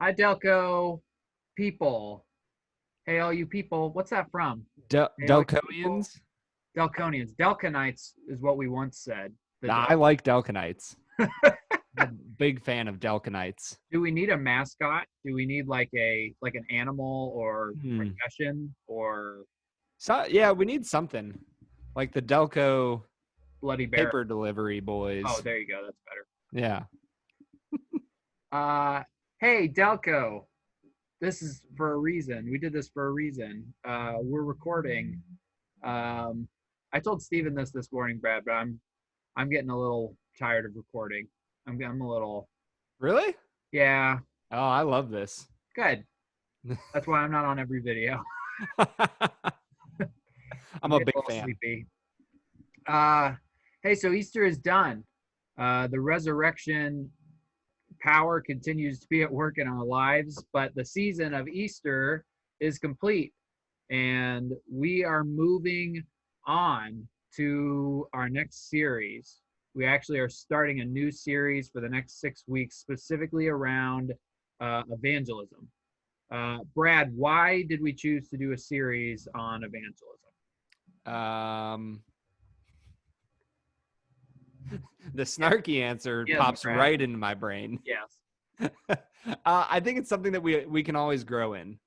Hi, Delco people. Hey, all you people. What's that from? Hey, all you people. Delconians? Delconians. Delconites is what we once said. The Nah, I Delco. like Delconites. I'm a big fan of Delconites. Do we need a mascot? Do we need like an animal or Hmm. profession or So yeah, we need something like the Delco bloody bear? paper delivery Oh, boys. there you go. That's Yeah. better. Hey, Delco. This is for a reason. We did this for a reason. We're recording. Um, I told Steven this morning, Brad, but I'm getting a little tired of recording. I'm a little, Really? yeah, Oh, I love this. good. That's why I'm not on every video. I'm I'm a getting a big little fan. sleepy. Uh, hey, so Easter is done. The resurrection power continues to be at work in our lives, but the season of Easter is complete, and we are moving on to our next series. We actually are starting a new series for the next 6 weeks, specifically around evangelism. Brad, why did we choose to do a series on evangelism? Um, the snarky answer Yes, pops Brad. right into my brain. Yes. I think it's something that we can always grow in.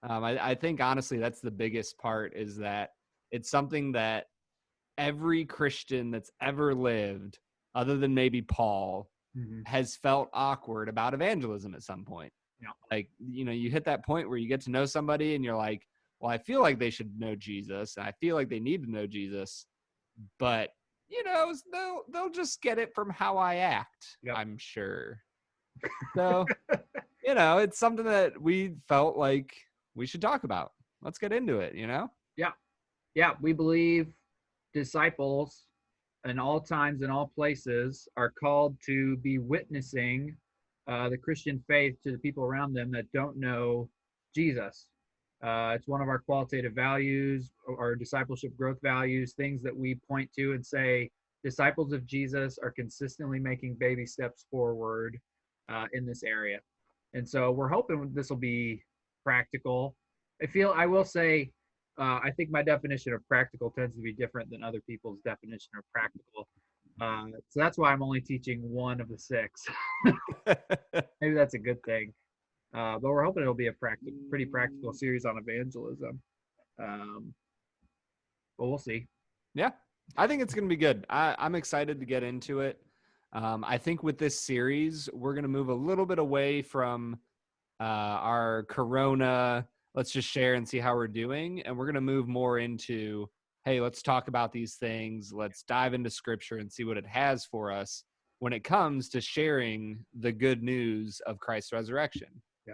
I think honestly that's the biggest part is that it's something that every Christian that's ever lived, other than maybe Paul, Mm-hmm. has felt awkward about evangelism at some point. Yeah. Like, you hit that point where you get to know somebody and you're like, well, I feel like they should know Jesus and I feel like they need to know Jesus, but they'll just get it from how I act, Yep. I'm sure. So, it's something that we felt like we should talk about. Let's get into it. Yeah. Yeah. We believe disciples in all times and all places are called to be witnessing the Christian faith to the people around them that don't know Jesus. It's one of our qualitative values, our discipleship growth values, things that we point to and say disciples of Jesus are consistently making baby steps forward in this area. And so we're hoping this will be practical. I will say, I think my definition of practical tends to be different than other people's definition of practical. So that's why I'm only teaching one of the six. Maybe that's a good thing. But we're hoping it'll be a pretty practical series on evangelism. Um, but we'll see. Yeah, I think it's going to be good. I'm excited to get into it. I think with this series, we're going to move a little bit away from our Corona. Let's just share and see how we're doing. And we're going to move more into, hey, let's talk about these things. Let's dive into scripture and see what it has for us when it comes to sharing the good news of Christ's resurrection. Yeah.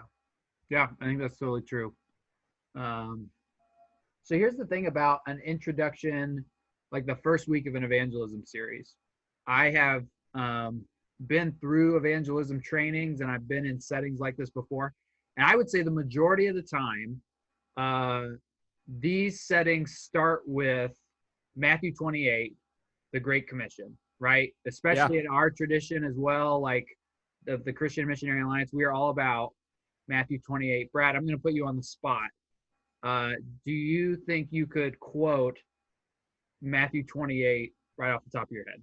Yeah, I think that's totally true. Um, so here's the thing about an introduction, like the first week of an evangelism series. I have been through evangelism trainings and I've been in settings like this before. And I would say the majority of the time, uh, these settings start with Matthew 28, the Great Commission, right? Yeah. Especially in our tradition as well, like the Christian Missionary Alliance, we are all about Matthew 28. Brad, I'm going to put you on the spot. Uh, do you think you could quote Matthew 28 right off the top of your head?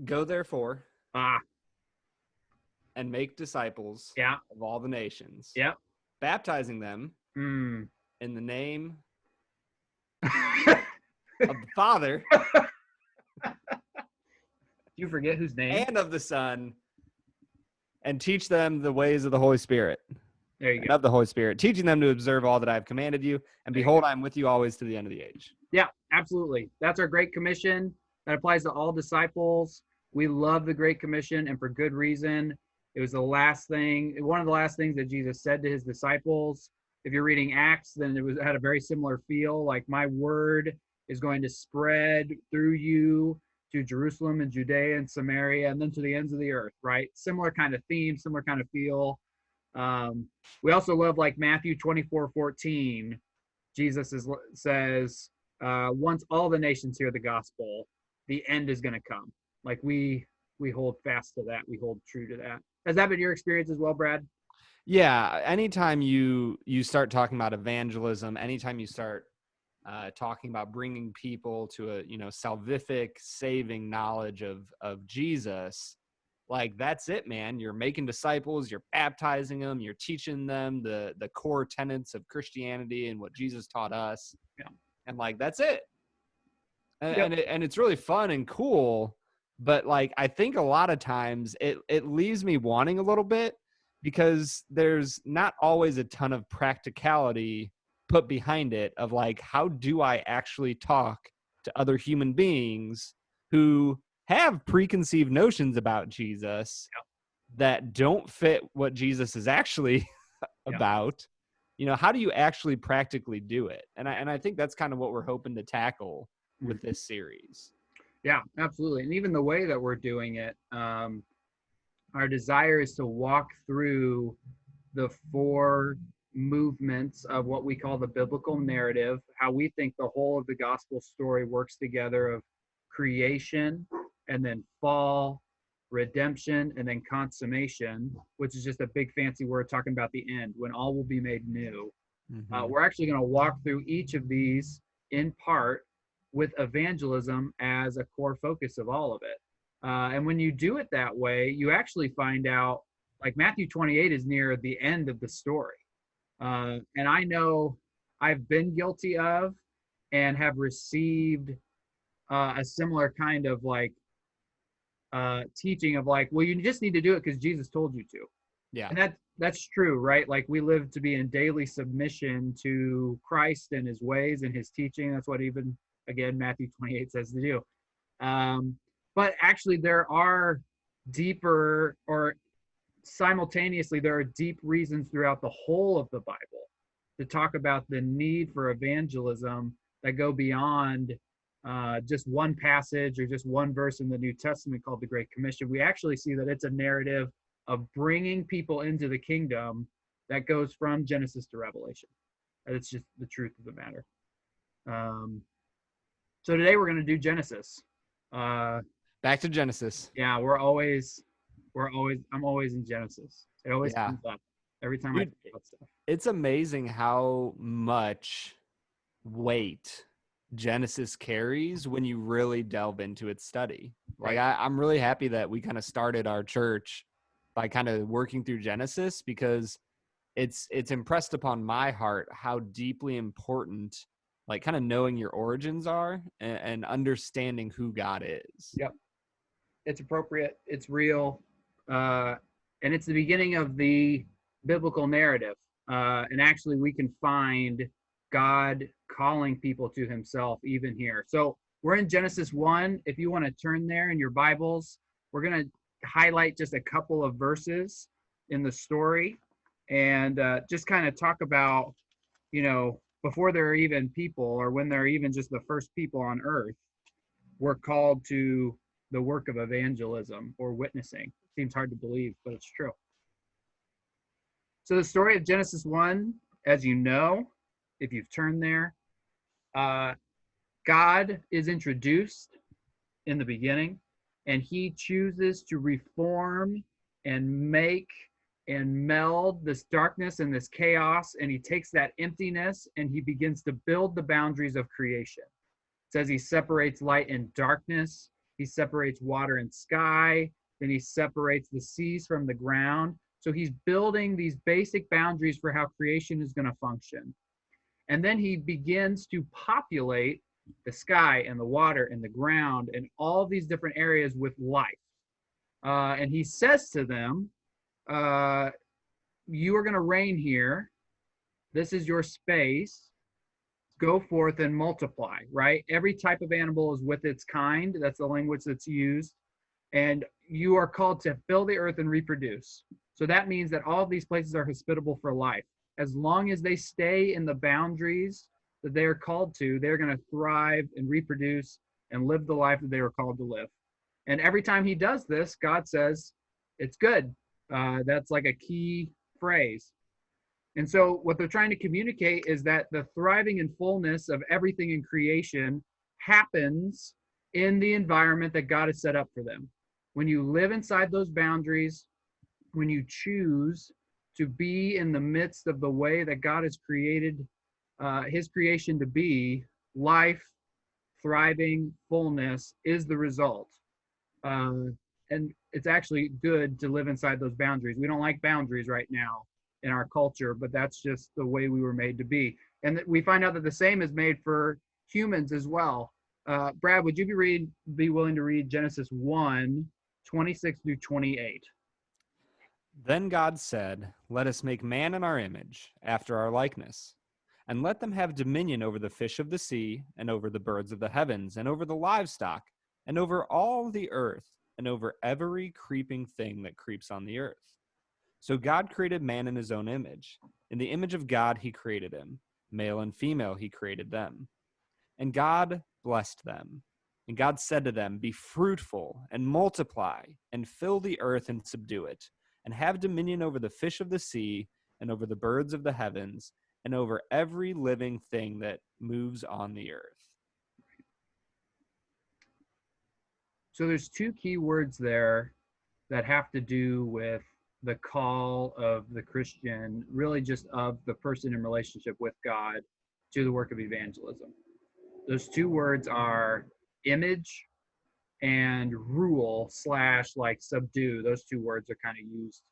Go therefore Ah, and make disciples yeah, of all the nations, yep. baptizing them Mm. in the name of the Father You forget whose name? and of the Son, and teach them the ways of the Holy Spirit There you and go. of the Holy Spirit, teaching them to observe all that I have commanded you. And There you go. behold, I am with you always to the end of the age. Yeah, absolutely. That's our Great Commission. That applies to all disciples. We love the Great Commission, and for good reason. It was one of the last things that Jesus said to his disciples. If you're reading Acts, then it had a very similar feel. Like my word is going to spread through you to Jerusalem and Judea and Samaria, and then to the ends of the earth. Right? Similar kind of theme, similar kind of feel. We also love like Matthew 24:14. Says, once all the nations hear the gospel, the end is going to come. Like we hold fast to that. We hold true to that. Has that been your experience as well, Brad? Yeah, anytime you start talking about evangelism, anytime you start talking about bringing people to a salvific, saving knowledge of Jesus, like that's it, man. You're making disciples, you're baptizing them, you're teaching them the core tenets of Christianity and what Jesus taught us, Yeah. and like that's it. and Yep. and, it, and it's really fun and cool, but like I think a lot of times it leaves me wanting a little bit, because there's not always a ton of practicality put behind it of like, how do I actually talk to other human beings who have preconceived notions about Jesus that don't fit what Jesus is actually Yeah. about? How do you actually practically do it? And I think that's kind of what we're hoping to tackle Mm. with this series. Yeah, absolutely. And even the way that we're doing it, our desire is to walk through the four movements of what we call the biblical narrative, how we think the whole of the gospel story works together of creation and then fall, redemption, and then consummation, which is just a big fancy word talking about the end when all will be made new. Mm-hmm. We're actually going to walk through each of these in part with evangelism as a core focus of all of it. And when you do it that way, you actually find out like Matthew 28 is near the end of the story. And I know I've been guilty of and have received a similar kind of like teaching of like, well, you just need to do it because Jesus told you to. Yeah. And that's true, right? Like we live to be in daily submission to Christ and his ways and his teaching. That's what even again Matthew 28 says to do. Um, but actually there are deeper or simultaneously there are deep reasons throughout the whole of the Bible to talk about the need for evangelism that go beyond just one passage or just one verse in the New Testament called the Great Commission. We actually see that it's a narrative of bringing people into the kingdom that goes from Genesis to Revelation. It's just the truth of the matter. Um, so today we're going to do Genesis. Uh, Back to Genesis. yeah, I'm always in Genesis. It always Yeah. comes up every time I Dude, think about stuff. it's amazing how much weight Genesis carries when you really delve into its study. Like Right. I'm really happy that we kind of started our church by kind of working through Genesis, because it's impressed upon my heart how deeply important like kind of knowing your origins are, and understanding who God is. Yep. It's appropriate. It's real. Uh, and it's the beginning of the biblical narrative. And actually, we can find God calling people to himself even here. So we're in Genesis 1. If you want to turn there in your Bibles, we're going to highlight just a couple of verses in the story and just kind of talk about, before there are even people or when there are even just the first people on earth, we're called to the work of evangelism or witnessing. Seems hard to believe, but it's true. So the story of Genesis 1, as you know, if you've turned there, uh, God is introduced in the beginning, and he chooses to reform and make and meld this darkness and this chaos, and he takes that emptiness and he begins to build the boundaries of creation. It says he separates light and darkness, he separates water and sky, then he separates the seas from the ground. So he's building these basic boundaries for how creation is going to function. And then he begins to populate the sky and the water and the ground and all these different areas with life. And he says to them, you are going to reign here. This is your space. Go forth and multiply, right? Every type of animal is with its kind. That's the language that's used. And you are called to fill the earth and reproduce. So that means that all of these places are hospitable for life. As long as they stay in the boundaries that they are called to, they're going to thrive and reproduce and live the life that they were called to live. And every time he does this, God says, it's good. That's like a key phrase. And so what they're trying to communicate is that the thriving and fullness of everything in creation happens in the environment that God has set up for them. When you live inside those boundaries, when you choose to be in the midst of the way that God has created his creation to be. Life, thriving, fullness is the result. Uh, and it's actually good to live inside those boundaries. We don't like boundaries right now in our culture, but that's just the way we were made to be. And we find out that the same is made for humans as well. Brad, would you be willing to read Genesis 1:26 through 28? Then God said, "Let us make man in our image, after our likeness, and let them have dominion over the fish of the sea, and over the birds of the heavens, and over the livestock, and over all the earth, and over every creeping thing that creeps on the earth." So God created man in his own image. In the image of God he created him. Male and female he created them. And God blessed them. And God said to them, "Be fruitful and multiply, and fill the earth and subdue it, and have dominion over the fish of the sea, and over the birds of the heavens, and over every living thing that moves on the earth." So there's two key words there that have to do with the call of the Christian, really just of the person in relationship with God to the work of evangelism. Those two words are image and rule slash like subdue. Those two words are kind of used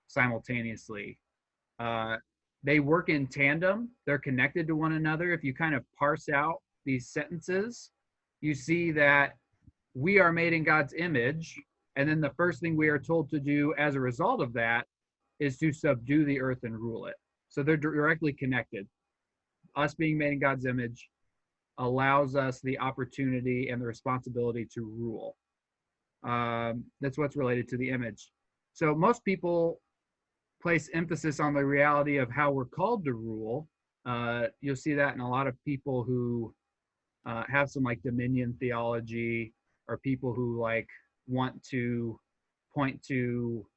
simultaneously. Uh, they work in tandem, they're connected to one another. If you kind of parse out these sentences, you see that we are made in God's image. And then the first thing we are told to do as a result of that is to subdue the earth and rule it. So they're directly connected. Us being made in God's image allows us the opportunity and the responsibility to rule. That's what's related to the image. So most people place emphasis on the reality of how we're called to rule. You'll see that in a lot of people who have some like dominion theology, or people who like want to point to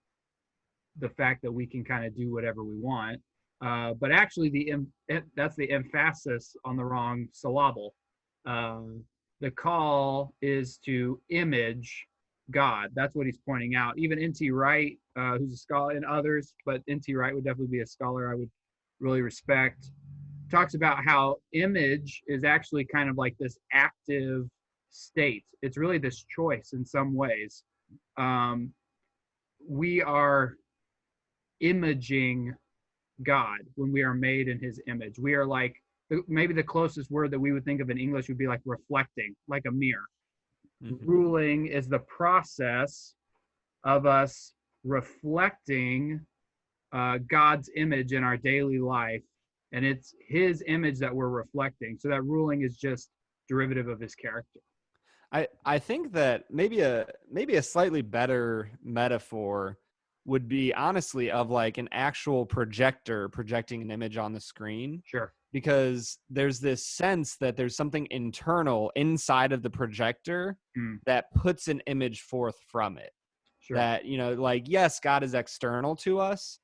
the fact that we can kind of do whatever we want. But actually, that's the emphasis on the wrong syllable. The call is to image God. That's what he's pointing out. Even N.T. Wright, who's a scholar, and others, but N.T. Wright would definitely be a scholar I would really respect, talks about how image is actually kind of like this active state. It's really this choice in some ways. We are imaging God when we are made in his image. We are like, maybe the closest word that we would think of in English would be like reflecting, like a mirror. Mm-hmm. Ruling is the process of us reflecting God's image in our daily life, and it's his image that we're reflecting. So that ruling is just derivative of his character. I think that maybe a slightly better metaphor would be honestly of like an actual projector projecting an image on the screen. Sure. Because there's this sense that there's something internal inside of the projector that puts an image forth from it. Sure. That, like, yes, God is external to us,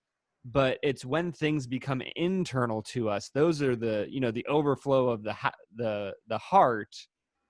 but it's when things become internal to us. Those are the overflow of the heart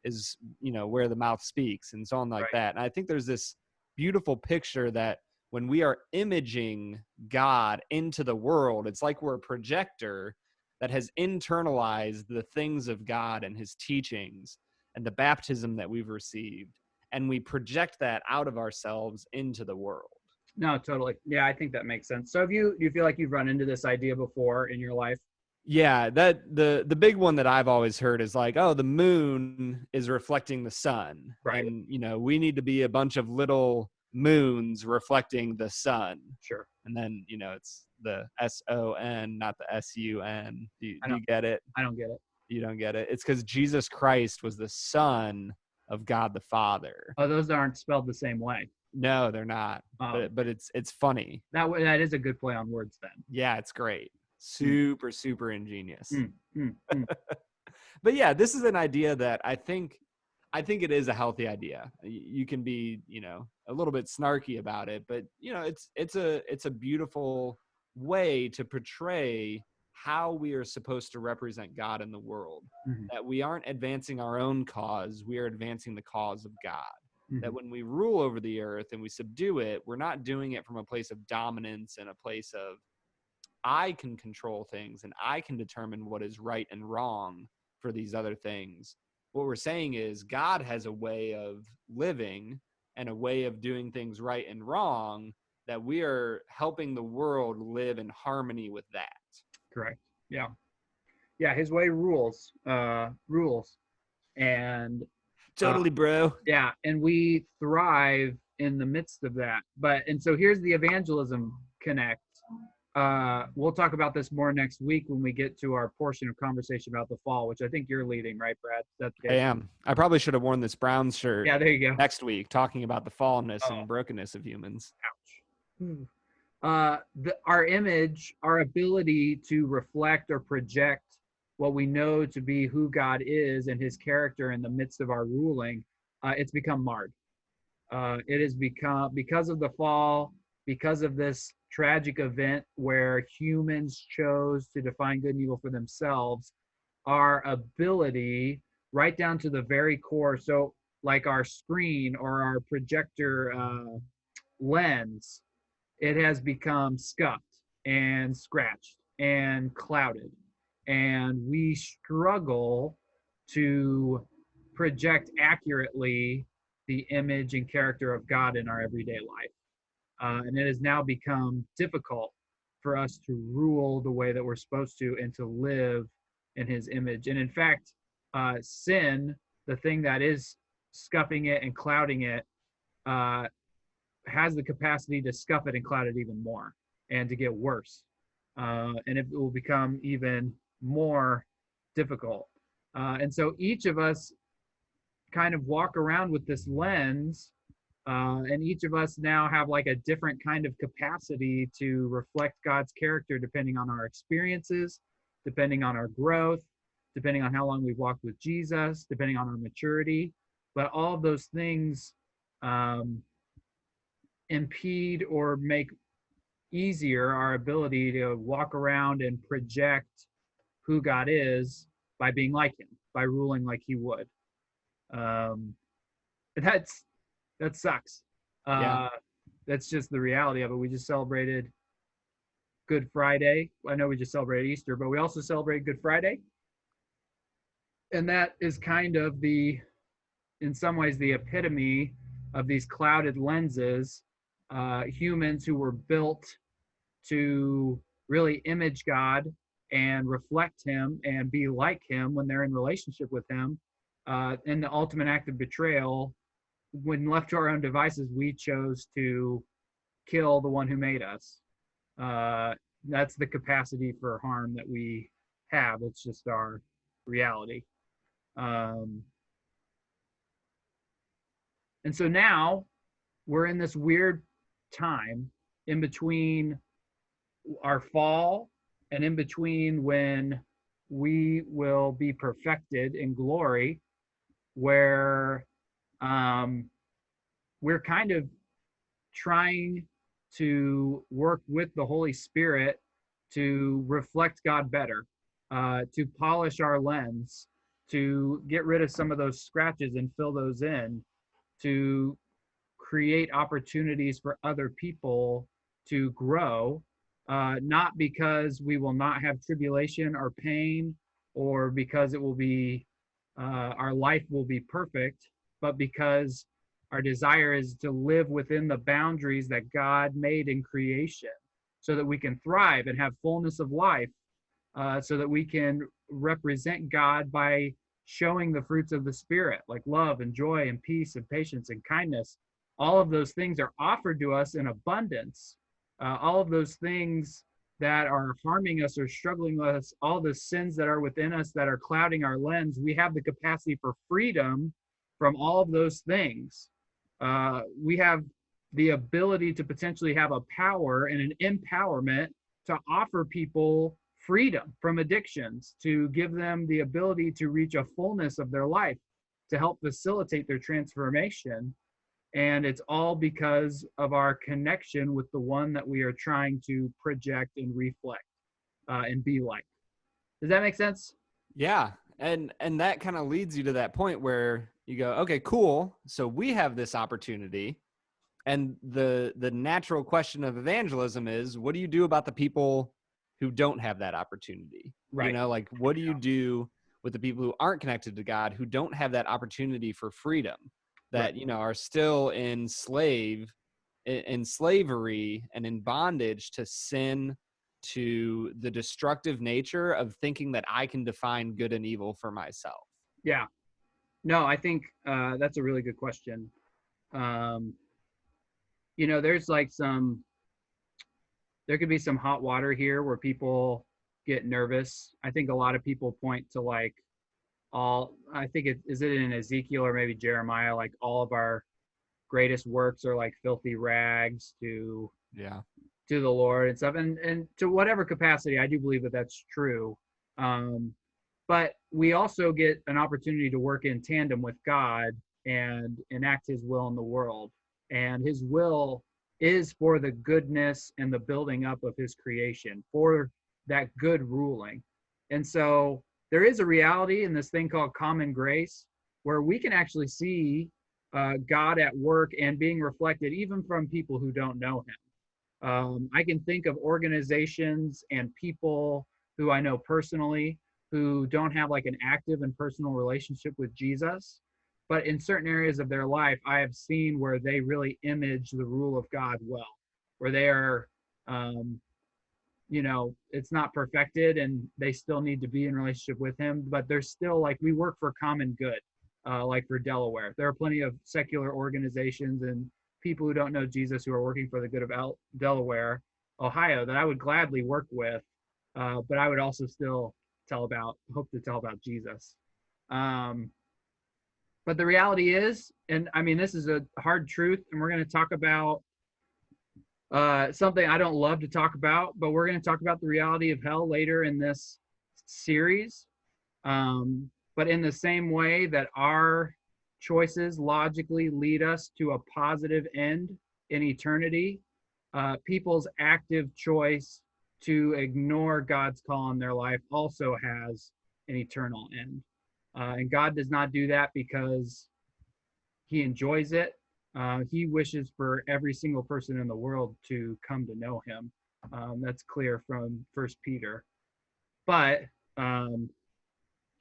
is, where the mouth speaks, and so on like that. And I think there's this beautiful picture that when we are imaging God into the world, it's like we're a projector that has internalized the things of God and his teachings and the baptism that we've received. And we project that out of ourselves into the world. No, totally. Yeah, I think that makes sense. So do you feel like you've run into this idea before in your life? Yeah, that the big one that I've always heard is like, oh, the moon is reflecting the sun. Right. And, we need to be a bunch of little moons reflecting the sun. Sure. And then, it's the SON, not the SUN. Do you get it? I don't get it. You don't get it? It's because Jesus Christ was the Son of God the Father. Oh, those aren't spelled the same way. No, they're not. But it's funny. That is a good play on words then. Yeah, it's great. Super ingenious. But yeah, this is an idea that I think it is a healthy idea. You can be, a little bit snarky about it, but it's a beautiful way to portray how we are supposed to represent God in the world. Mm-hmm. That we aren't advancing our own cause, we are advancing the cause of God. Mm-hmm. That when we rule over the earth and we subdue it, we're not doing it from a place of dominance and a place of I can control things and I can determine what is right and wrong for these other things. What we're saying is God has a way of living and a way of doing things right and wrong, that we are helping the world live in harmony with that. Correct. Yeah. Yeah. His way rules. And uh, Totally, bro. yeah, and we thrive in the midst of that. And so here's the evangelism connect. We'll talk about this more next week when we get to our portion of conversation about the fall, which I think you're leading, right, Brad? That's I good. am. I probably should have worn this brown shirt Yeah, there you go. next week, talking about the fallenness Oh, and brokenness of humans. ouch. Our image, our ability to reflect or project what we know to be who God is and his character in the midst of our ruling, it's become marred. It has become, because of the fall, because of this tragic event where humans chose to define good and evil for themselves, our ability, right down to the very core, so like our screen or our projector lens, it has become scuffed and scratched and clouded. And we struggle to project accurately the image and character of God in our everyday life. And it has now become difficult for us to rule the way that we're supposed to and to live in his image. And in fact, sin, the thing that is scuffing it and clouding it, uh, has the capacity to scuff it and cloud it even more and to get worse. And it will become even more difficult. And so each of us kind of walk around with this lens, and each of us now have like a different kind of capacity to reflect God's character depending on our experiences, depending on our growth, depending on how long we've walked with Jesus, depending on our maturity. But all of those things um, impede or make easier our ability to walk around and project who God is by being like him, by ruling like he would. Um, that's that sucks. Yeah. That's just the reality of it. We just celebrated Good Friday. I know we just celebrated Easter, but we also celebrated Good Friday. And that is kind of in some ways, the epitome of these clouded lenses. Humans who were built to really image God and reflect him and be like him when they're in relationship with him. In the ultimate act of betrayal, when left to our own devices, we chose to kill the one who made us. That's the capacity for harm that we have. It's just our reality. Um, and so now we're in this weird time in between our fall and in between when we will be perfected in glory, where we're kind of trying to work with the Holy Spirit to reflect God better, to polish our lens, to get rid of some of those scratches and fill those in, to create opportunities for other people to grow, not because we will not have tribulation or pain, or because it will be our life will be perfect, but because our desire is to live within the boundaries that God made in creation, so that we can thrive and have fullness of life, so that we can represent God by showing the fruits of the Spirit, like love and joy and peace and patience and kindness. All of those things are offered to us in abundance. All of those things that are harming us or struggling with us, all the sins that are within us that are clouding our lens, we have the capacity for freedom from all of those things. We have the ability to potentially have a power and an empowerment to offer people freedom from addictions, to give them the ability to reach a fullness of their life, to help facilitate their transformation. And it's all because of our connection with the one that we are trying to project and reflect and be like. Does that make sense? Yeah. And that kind of leads you to that point where you go, okay, cool. So we have this opportunity. And the natural question of evangelism is, what do you do about the people who don't have that opportunity? You Right. know, like what do you do with the people who aren't connected to God, who don't have that opportunity for freedom, Right. that, you know, are still in slavery and in bondage to sin, to the destructive nature of thinking that I can define good and evil for myself? Yeah. No, I think that's a really good question. Um, there's like there could be some hot water here where people get nervous. I think a lot of people point to like I think is it in Ezekiel or maybe Jeremiah, like all of our greatest works are like filthy rags Yeah. to the Lord and stuff. And to whatever capacity, I do believe that that's true. Um, but we also get an opportunity to work in tandem with God and enact His will in the world. And His will is for the goodness and the building up of His creation, for that good ruling. And so there is a reality in this thing called common grace where we can actually see God at work and being reflected even from people who don't know Him. I can think of organizations and people who I know personally who don't have like an active and personal relationship with Jesus. But in certain areas of their life, I have seen where they really image the rule of God well, where they are, um, it's not perfected and they still need to be in relationship with Him, but they're still like, we work for common good, like for Delaware. There are plenty of secular organizations and people who don't know Jesus who are working for the good of Delaware, Ohio, that I would gladly work with, but I would also still hope to tell about Jesus. Um, but the reality is, and I mean, this is a hard truth, and we're going to talk about something I don't love to talk about, but we're going to talk about the reality of hell later in this series. But in the same way that our choices logically lead us to a positive end in eternity, people's active choice to ignore God's call in their life also has an eternal end. And God does not do that because He enjoys it. He wishes for every single person in the world to come to know Him. That's clear from First Peter. But um,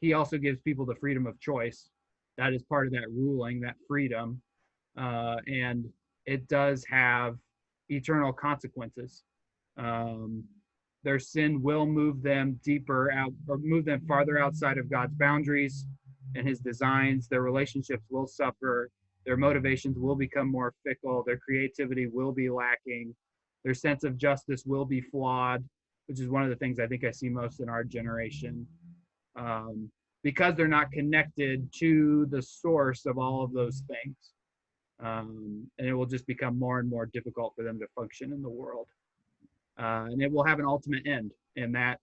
He also gives people the freedom of choice. That is part of that ruling, that freedom, and it does have eternal consequences. Um, their sin will move them deeper out or move them farther outside of God's boundaries and His designs. Their relationships will suffer. Their motivations will become more fickle. Their creativity will be lacking. Their sense of justice will be flawed, which is one of the things I think I see most in our generation. Um, because they're not connected to the source of all of those things. And it will just become more and more difficult for them to function in the world. And it will have an ultimate end. And that,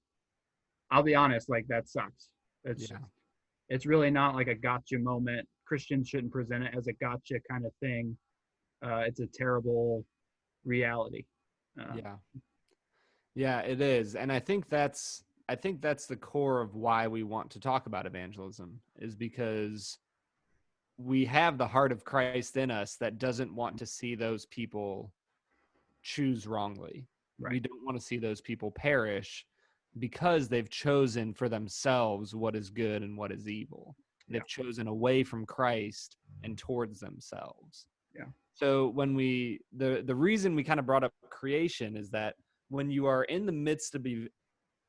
I'll be honest, like that sucks. It's Yeah. it's really not like a gotcha moment. Christians shouldn't present it as a gotcha kind of thing. It's a terrible reality. Uh, Yeah. Yeah, it is. And I think that's the core of why we want to talk about evangelism, is because we have the heart of Christ in us that doesn't want to see those people choose wrongly. We right. don't want to see those people perish because they've chosen for themselves what is good and what is evil. Yeah. They've chosen away from Christ and towards themselves. Yeah. So when the reason we kind of brought up creation is that when you are in the midst of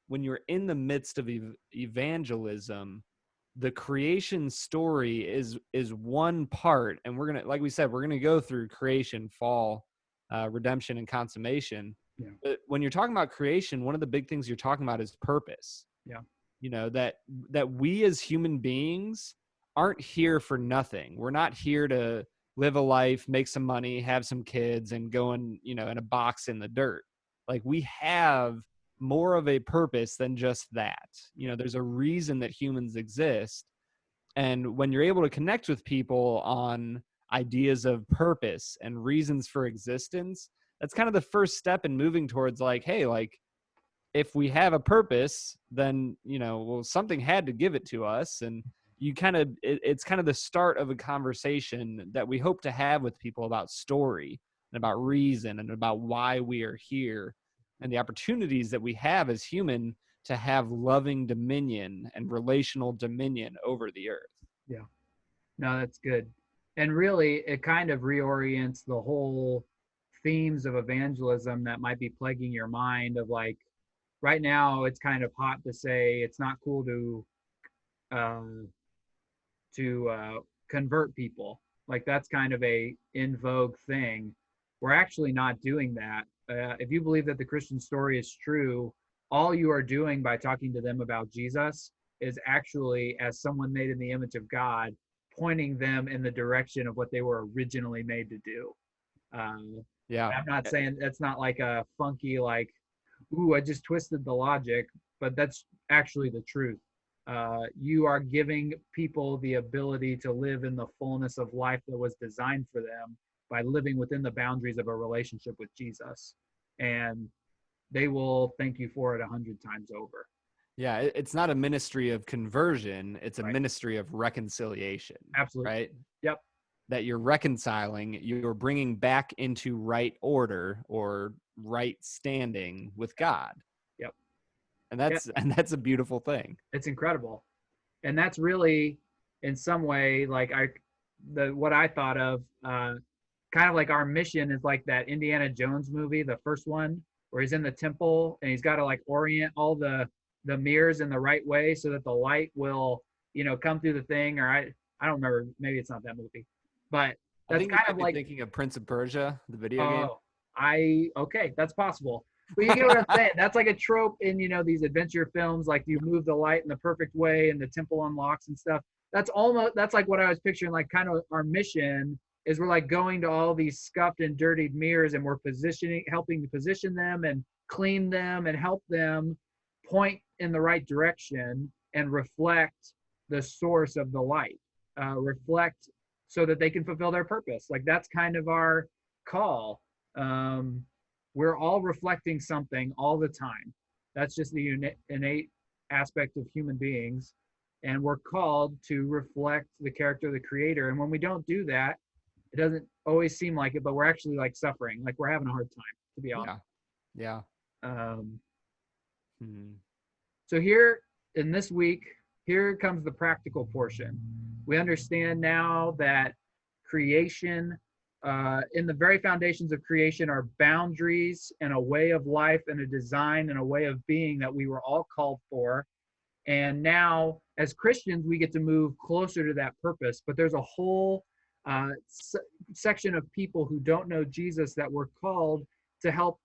when you're in the midst of evangelism, the creation story is one part, and we're gonna, like we said, we're gonna go through creation, fall, redemption, and consummation. Yeah. But when you're talking about creation, one of the big things you're talking about is purpose. Yeah. You know, that we as human beings aren't here for nothing. We're not here to live a life, make some money, have some kids, and go in, you know, in a box in the dirt. Like, we have more of a purpose than just that. You know, there's a reason that humans exist. And when you're able to connect with people on ideas of purpose and reasons for existence, that's kind of the first step in moving towards like, hey, like, if we have a purpose, then, you know, well, something had to give it to us. And you kind of, it's kind of the start of a conversation that we hope to have with people about story and about reason and about why we are here. and the opportunities that we have as human to have loving dominion and relational dominion over the earth. Yeah. No, that's good. And really, it kind of reorients the whole themes of evangelism that might be plaguing your mind of like, right now, it's kind of hot to say it's not cool um, to convert people. Like that's kind of a in vogue thing. We're actually not doing that. If you believe that the Christian story is true, all you are doing by talking to them about Jesus is actually, as someone made in the image of God, pointing them in the direction of what they were originally made to do. Yeah. I'm not saying that's not like a funky, like, ooh, I just twisted the logic, but that's actually the truth. You are giving people the ability to live in the fullness of life that was designed for them by living within the boundaries of a relationship with Jesus. And they will thank you for it 100 times over. Yeah, it's not a ministry of conversion, it's a Right. ministry of reconciliation. Absolutely. Right? Yep. That you're reconciling, you're bringing back into right order or right standing with God. Yep. And Yep. that's a beautiful thing. It's incredible. And that's really in some way like what I thought of kind of like our mission is like that Indiana Jones movie, the first one, where he's in the temple and he's got to like orient all the mirrors in the right way so that the light will, come through the thing. Or I don't remember, maybe it's not that movie, but I that's think you kind might of be like, thinking of Prince of Persia, the video game. oh, okay, that's possible. But you get what I'm saying. That's like a trope in, these adventure films, like you move the light in the perfect way and the temple unlocks and stuff. That's like what I was picturing, like kind of our mission is we're like going to all these scuffed and dirtied mirrors and we're helping to position them and clean them and help them point in the right direction and reflect the source of the light, reflect so that they can fulfill their purpose. Like that's kind of our call. Um, we're all reflecting something all the time. That's just the innate aspect of human beings. And we're called to reflect the character of the creator. And when we don't do that, it doesn't always seem like it, but we're actually like suffering, like we're having a hard time, to be honest. Yeah. Um, Hmm. so here in this week, here comes the practical portion. We understand now that creation, in the very foundations of creation, are boundaries and a way of life and a design and a way of being that we were all called for. And now, as Christians, we get to move closer to that purpose. But there's a whole section of people who don't know Jesus that we're called to help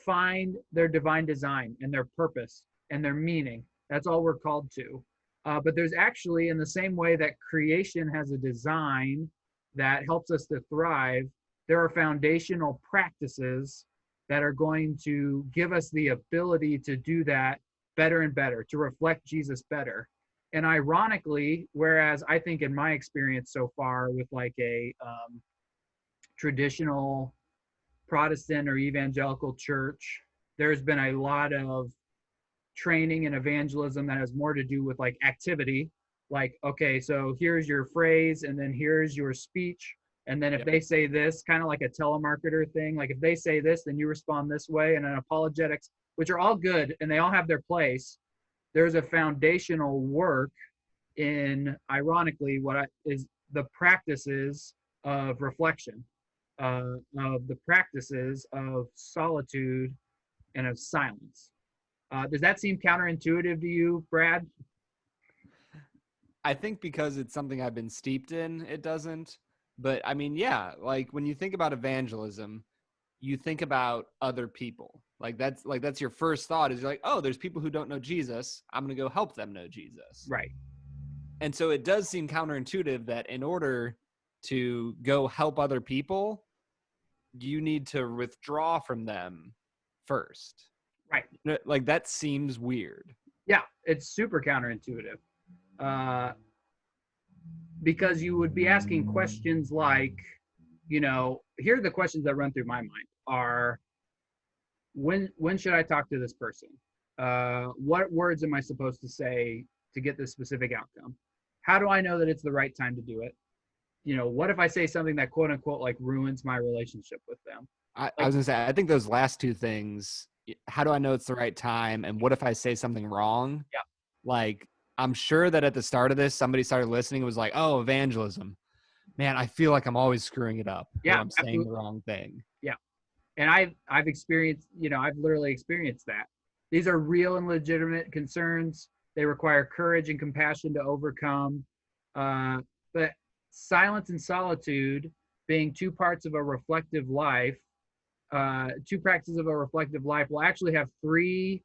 find their divine design and their purpose and their meaning. That's all we're called to. But there's actually, in the same way that creation has a design that helps us to thrive, there are foundational practices that are going to give us the ability to do that better and better, to reflect Jesus better. And ironically, whereas I think in my experience so far with like a traditional Protestant or evangelical church, there's been a lot of training and evangelism that has more to do with like activity. Like, okay, so here's your phrase, and then here's your speech. And then if they say this, kind of like a telemarketer thing, like if they say this, then you respond this way. And then apologetics, which are all good and they all have their place. There's a foundational work in, ironically, is the practices of reflection, of the practices of solitude and of silence. Does that seem counterintuitive to you, Brad? I think because it's something I've been steeped in, it doesn't. But I mean, yeah, like when you think about evangelism, you think about other people. That's your first thought is you're like, oh, there's people who don't know Jesus. I'm going to go help them know Jesus. Right. And so it does seem counterintuitive that in order to go help other people, you need to withdraw from them first. Right. Like that seems weird. Yeah, it's super counterintuitive. Because you would be asking questions like, here are the questions that run through my mind are, when should I talk to this person? What words am I supposed to say to get this specific outcome? How do I know that it's the right time to do it? What if I say something that quote unquote like ruins my relationship with them? I was gonna say, I think those last two things how do I know it's the right time? And what if I say something wrong? Yeah. Like, I'm sure that at the start of this, somebody started listening and was like, oh, evangelism. Man, I feel like I'm always screwing it up or Yeah, I'm saying the absolutely. wrong thing. Yeah. And I've experienced, I've literally experienced that. These are real and legitimate concerns. They require courage and compassion to overcome. But silence and solitude, being two parts of a reflective life, two practices of a reflective life, will actually have three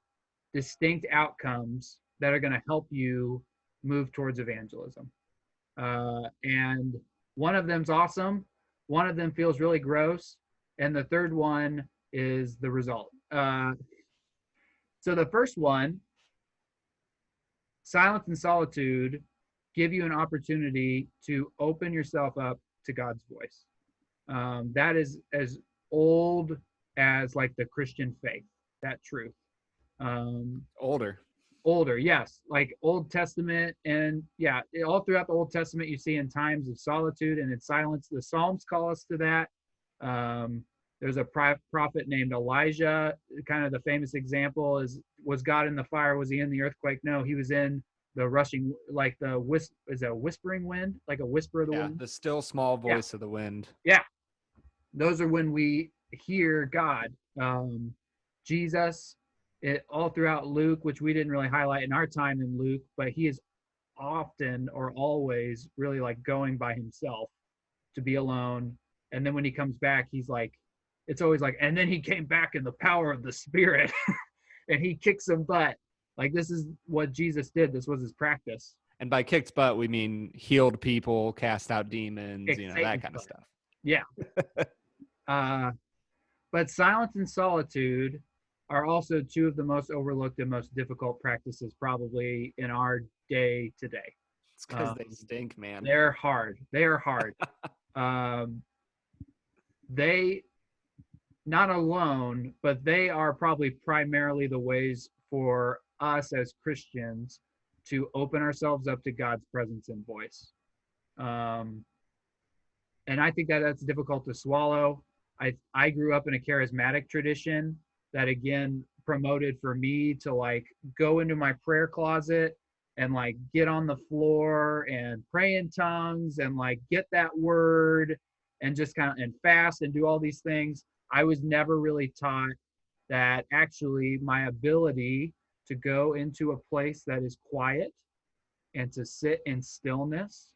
distinct outcomes that are going to help you move towards evangelism. And one of them's awesome. One of them feels really gross, and the third one is the result. So the first one, silence and solitude, give you an opportunity to open yourself up to God's voice. That is as old as like the Christian faith, that truth. Um, Older. Older, yes, like Old Testament, and yeah, all throughout the Old Testament, you see in times of solitude and in silence. The Psalms call us to that. Um, there's a prophet named Elijah. Kind of the famous example is: was God in the fire? Was he in the earthquake? No, he was in the rushing, like the is a whispering wind, like a whisper of the Yeah. wind. The still small Yeah, voice of the wind. yeah. Those are when we hear God. Jesus, all throughout Luke, which we didn't really highlight in our time in Luke, but he is often or always really like going by himself to be alone. And then when he comes back, he's like, it's always like, and then he came back in the power of the Spirit and he kicks some butt. Like, this is what Jesus did. This was his practice. And by kicked butt, we mean healed people, cast out demons, Kicked that Satan's kind of butt. stuff. Yeah. But silence and solitude are also two of the most overlooked and most difficult practices probably in our day today. It's because they stink, man. They're hard. They are hard. They not alone, but they are probably primarily the ways for us as Christians to open ourselves up to God's presence and voice. Um, and I think that that's difficult to swallow. I grew up in a charismatic tradition that again promoted for me to like go into my prayer closet and like get on the floor and pray in tongues and like get that word and just kind of and fast and do all these things. I was never really taught that actually my ability to go into a place that is quiet and to sit in stillness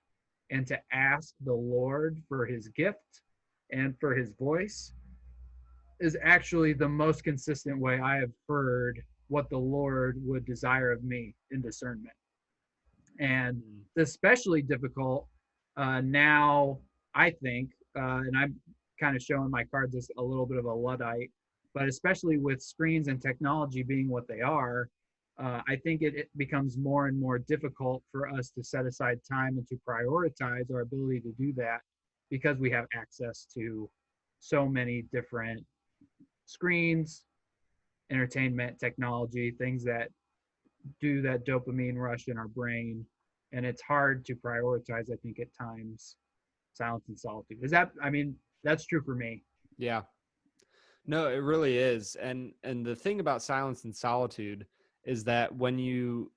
and to ask the Lord for his gift and for his voice is actually the most consistent way I have heard what the Lord would desire of me in discernment. And it's especially difficult now, I think, and I'm kind of showing my cards as a little bit of a Luddite, but especially with screens and technology being what they are, I think it becomes more and more difficult for us to set aside time and to prioritize our ability to do that because we have access to so many different screens, entertainment, technology, things that do that dopamine rush in our brain. And it's hard to prioritize, I think, at times, silence and solitude. I mean, that's true for me. Yeah. No, it really is. And the thing about silence and solitude is that when you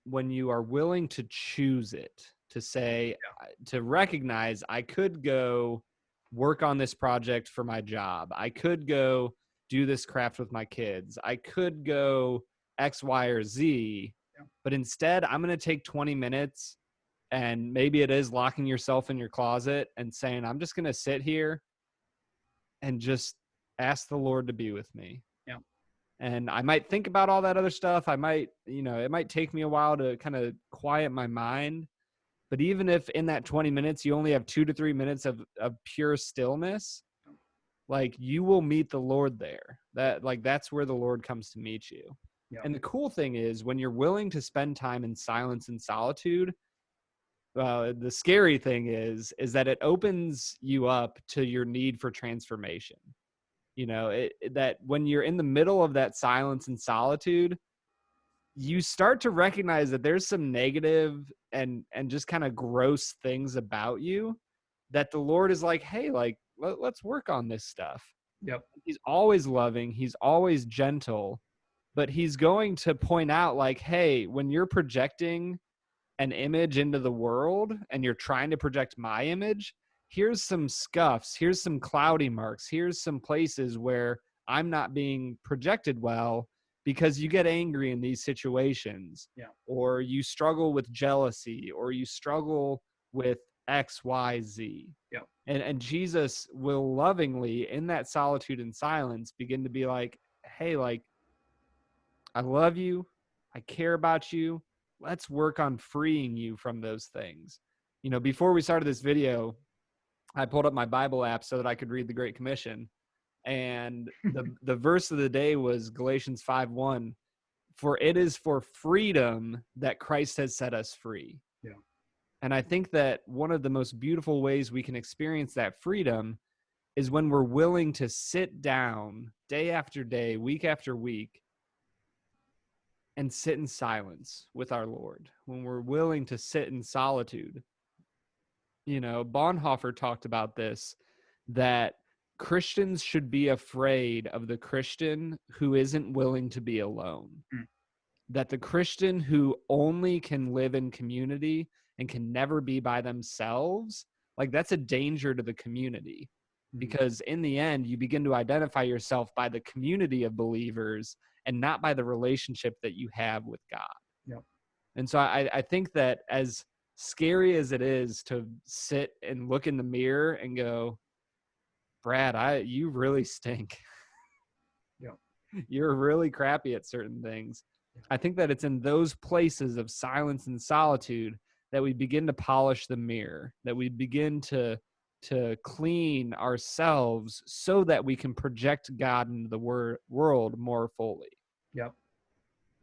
are willing to choose it, to say, to recognize I could go work on this project for my job. I could go do this craft with my kids. I could go X, Y, or Z. Yeah. But instead, I'm going to take 20 minutes, and maybe it is locking yourself in your closet and saying, I'm just going to sit here and just ask the Lord to be with me. Yeah. And I might think about all that other stuff. I might, it might take me a while to kind of quiet my mind. But even if in that 20 minutes, you only have 2 to 3 minutes of pure stillness, like you will meet the Lord there. That's where the Lord comes to meet you. Yeah. And the cool thing is when you're willing to spend time in silence and solitude, the scary thing is that it opens you up to your need for transformation. That when you're in the middle of that silence and solitude, you start to recognize that there's some negative and just kind of gross things about you that the Lord is like, hey, like let's work on this stuff. Yep. He's always loving. He's always gentle. but he's going to point out like, hey, when you're projecting an image into the world and you're trying to project my image, here's some scuffs, here's some cloudy marks, here's some places where I'm not being projected well, because you get angry in these situations, Yeah. or you struggle with jealousy, or you struggle with XYZ. Yeah. And Jesus will lovingly, in that solitude and silence, begin to be like, hey, like, I love you, I care about you, let's work on freeing you from those things. You know, before we started this video, I pulled up my Bible app so that I could read the Great Commission. And the verse of the day was Galatians 5:1. For it is for freedom that Christ has set us free. Yeah. And I think that one of the most beautiful ways we can experience that freedom is when we're willing to sit down day after day, week after week, and sit in silence with our Lord, when we're willing to sit in solitude. You know, Bonhoeffer talked about this, that Christians should be afraid of the Christian who isn't willing to be alone. Mm. That the Christian who only can live in community and can never be by themselves, like, that's a danger to the community. Because in the end, you begin to identify yourself by the community of believers and not by the relationship that you have with God. Yep. And so I think that, as scary as it is to sit and look in the mirror and go, Brad, you really stink. Yep. You're really crappy at certain things. I think that it's in those places of silence and solitude that we begin to polish the mirror, that we begin to clean ourselves so that we can project God into the world more fully. Yep.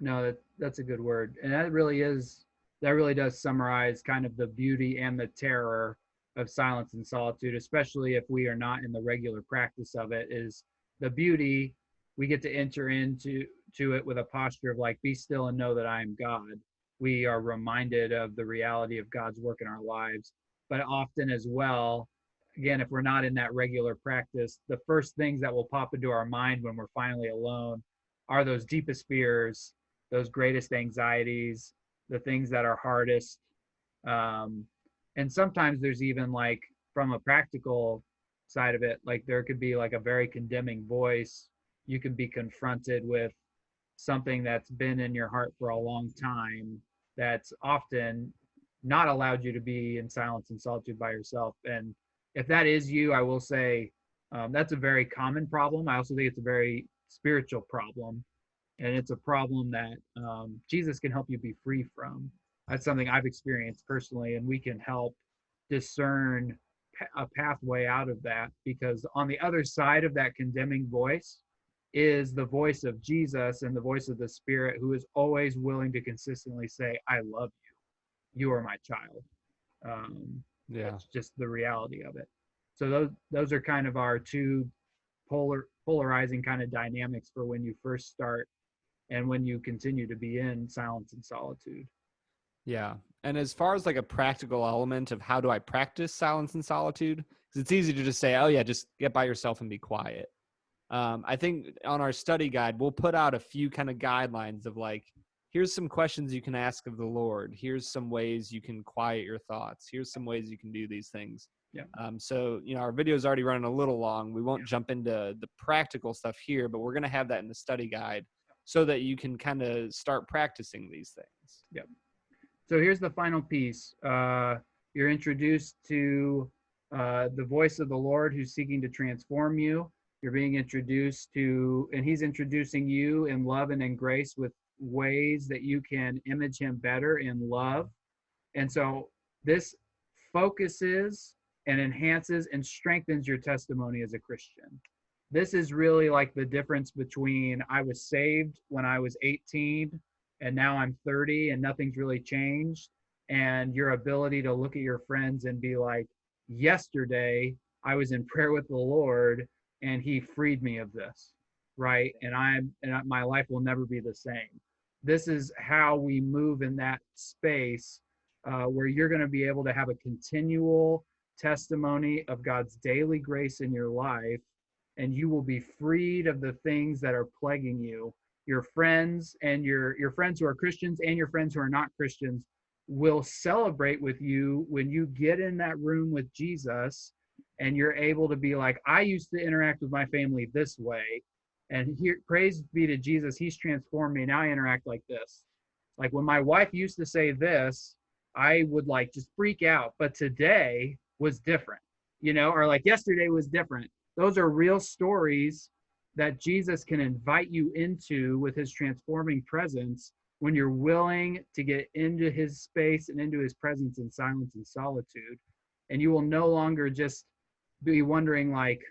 No, that's a good word. And that really does summarize kind of the beauty and the terror of silence and solitude, especially if we are not in the regular practice of it. Is the beauty, we get to enter into it with a posture of like, be still and know that I am God. We are reminded of the reality of God's work in our lives. But often as well, again, if we're not in that regular practice, the first things that will pop into our mind when we're finally alone are those deepest fears, those greatest anxieties, the things that are hardest. Um, and sometimes there's even, like, from a practical side of it, like there could be like a very condemning voice. You can be confronted with something that's been in your heart for a long time, that's often not allowed you to be in silence and solitude by yourself. And if that is you, I will say, that's a very common problem. I also think it's a very spiritual problem, and it's a problem that Jesus can help you be free from. That's something I've experienced personally, and we can help discern a pathway out of that, because on the other side of that condemning voice is the voice of Jesus and the voice of the Spirit, who is always willing to consistently say, I love you. You are my child. That's just the reality of it. So those are kind of our two polarizing kind of dynamics for when you first start and when you continue to be in silence and solitude. Yeah. And as far as like a practical element of how do I practice silence and solitude, because it's easy to just say, oh yeah, just get by yourself and be quiet. I think on our study guide, we'll put out a few kind of guidelines of like, here's some questions you can ask of the Lord. Here's some ways you can quiet your thoughts. Here's some ways you can do these things. Yeah. So, you know, our video is already running a little long. We won't jump into the practical stuff here, but we're going to have that in the study guide so that you can kind of start practicing these things. Yep. So here's the final piece. You're introduced to the voice of the Lord who's seeking to transform you. You're being introduced to, and he's introducing you in love and in grace with ways that you can image him better in love. And so this focuses and enhances and strengthens your testimony as a Christian. This is really like the difference between I was saved when I was 18 and now I'm 30 and nothing's really changed, and your ability to look at your friends and be like, yesterday I was in prayer with the Lord and he freed me of this, right? And my life will never be the same. This is how we move in that space where you're going to be able to have a continual testimony of God's daily grace in your life, and you will be freed of the things that are plaguing you. your friends and your friends who are Christians and your friends who are not Christians will celebrate with you when you get in that room with Jesus and you're able to be like, I used to interact with my family this way. And here, praise be to Jesus, he's transformed me. Now I interact like this. Like when my wife used to say this, I would like just freak out. But today was different, or like yesterday was different. Those are real stories that Jesus can invite you into with his transforming presence when you're willing to get into his space and into his presence in silence and solitude. And you will no longer just be wondering, like,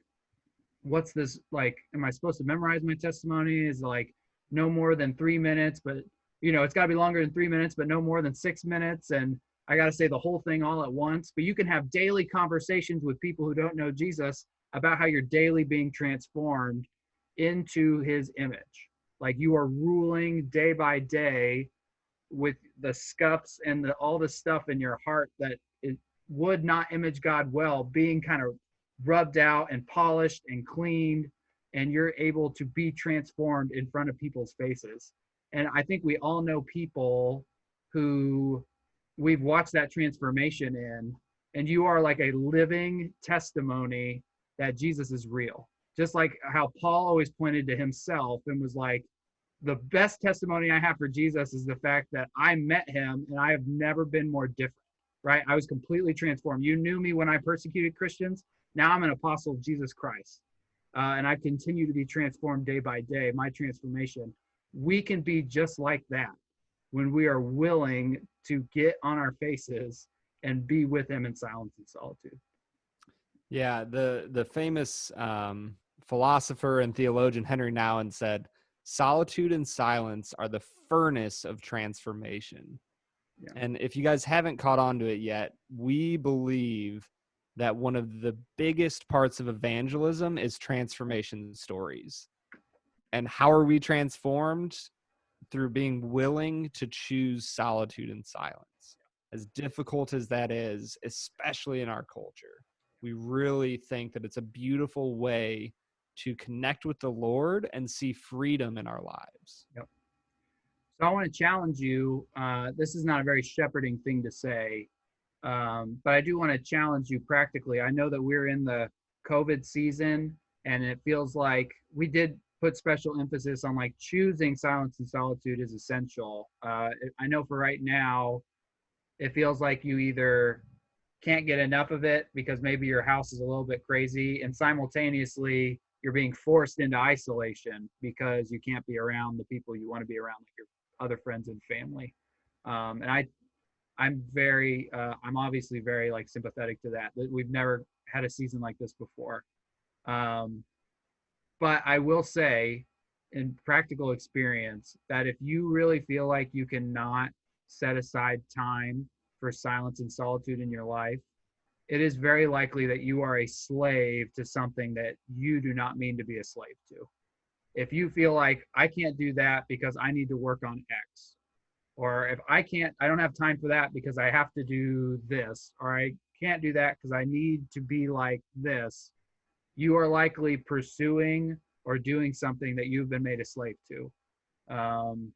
what's this, like, am I supposed to memorize my testimony? Is like no more than 3 minutes, but it's got to be longer than 3 minutes, but no more than 6 minutes. And I got to say the whole thing all at once. But you can have daily conversations with people who don't know Jesus about how you're daily being transformed into his image. Like you are ruling day by day with the scuffs and all the stuff in your heart that it would not image God well, being kind of rubbed out and polished and cleaned, and you're able to be transformed in front of people's faces. And I think we all know people who we've watched that transformation in, and you are like a living testimony that Jesus is real. Just like how Paul always pointed to himself and was like, the best testimony I have for Jesus is the fact that I met him and I have never been more different, right? I was completely transformed. You knew me when I persecuted Christians. Now I'm an apostle of Jesus Christ. And I continue to be transformed day by day, my transformation. We can be just like that when we are willing to get on our faces and be with him in silence and solitude. Yeah, the famous philosopher and theologian Henry Nouwen said, solitude and silence are the furnace of transformation. Yeah. And if you guys haven't caught on to it yet, we believe that one of the biggest parts of evangelism is transformation stories. And how are we transformed? Through being willing to choose solitude and silence. As difficult as that is, especially in our culture, we really think that it's a beautiful way to connect with the Lord and see freedom in our lives. Yep. So I want to challenge you. This is not a very shepherding thing to say, but I do want to challenge you practically. I know that we're in the COVID season, and it feels like we did put special emphasis on like choosing silence and solitude is essential. I know for right now, it feels like you either can't get enough of it because maybe your house is a little bit crazy, and simultaneously you're being forced into isolation because you can't be around the people you want to be around, like your other friends and family. And I'm obviously very like sympathetic to that. We've never had a season like this before. But I will say, in practical experience, that if you really feel like you cannot set aside time for silence and solitude in your life, it is very likely that you are a slave to something that you do not mean to be a slave to. If you feel like I can't do that because I need to work on X, or if I don't have time for that because I have to do this, or I can't do that because I need to be like this, you are likely pursuing or doing something that you've been made a slave to. And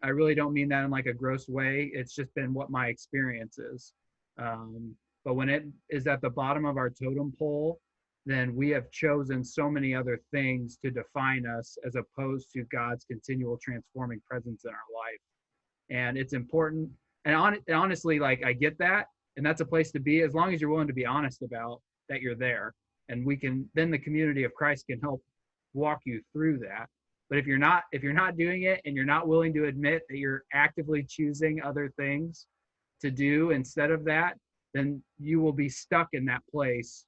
I really don't mean that in like a gross way. It's just been what my experience is. But when it is at the bottom of our totem pole, then we have chosen so many other things to define us as opposed to God's continual transforming presence in our life. And it's important. And honestly, like I get that. And that's a place to be as long as you're willing to be honest about that you're there. And then the community of Christ can help walk you through that. But if you're not doing it and you're not willing to admit that you're actively choosing other things to do instead of that, then you will be stuck in that place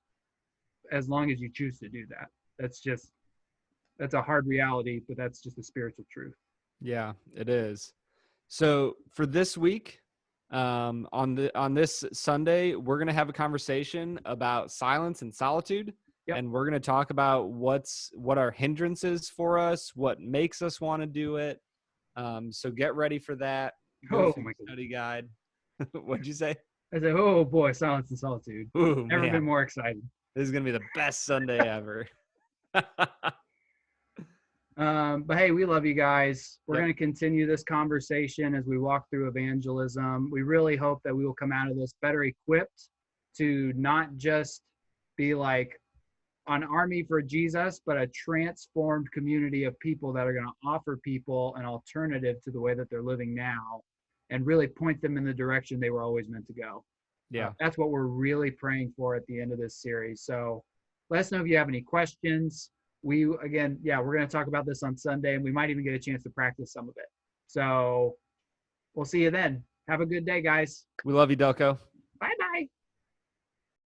as long as you choose to do that. That's a hard reality, but that's just a spiritual truth. Yeah, it is. So for this week, on this Sunday, we're going to have a conversation about silence and solitude. Yep. And we're going to talk about what are hindrances for us, what makes us want to do it. So get ready for that. Go through the study guide. What'd you say? I said, oh boy, silence and solitude. Ooh, never been more excited. This is going to be the best Sunday ever. But hey, we love you guys. We're Yep. going to continue this conversation as we walk through evangelism. We really hope that we will come out of this better equipped to not just be like an army for Jesus, but a transformed community of people that are going to offer people an alternative to the way that they're living now and really point them in the direction they were always meant to go. Yeah. That's what we're really praying for at the end of this series. So let us know if you have any questions. We, again, yeah, we're going to talk about this on Sunday, and we might even get a chance to practice some of it. So we'll see you then. Have a good day, guys. We love you, Delco.